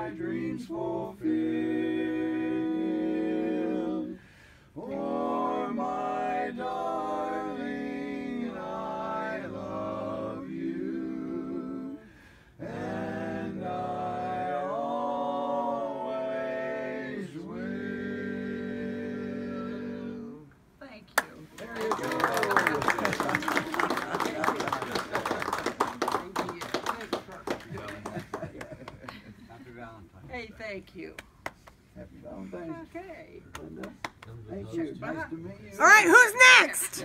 my dreams fulfilled. For my darling, I love you, and I always will. Thank you. There you go. Hey, thank you. Happy Valentine's. Okay. Linda. Thank you. Nice to meet you. All right, who's next?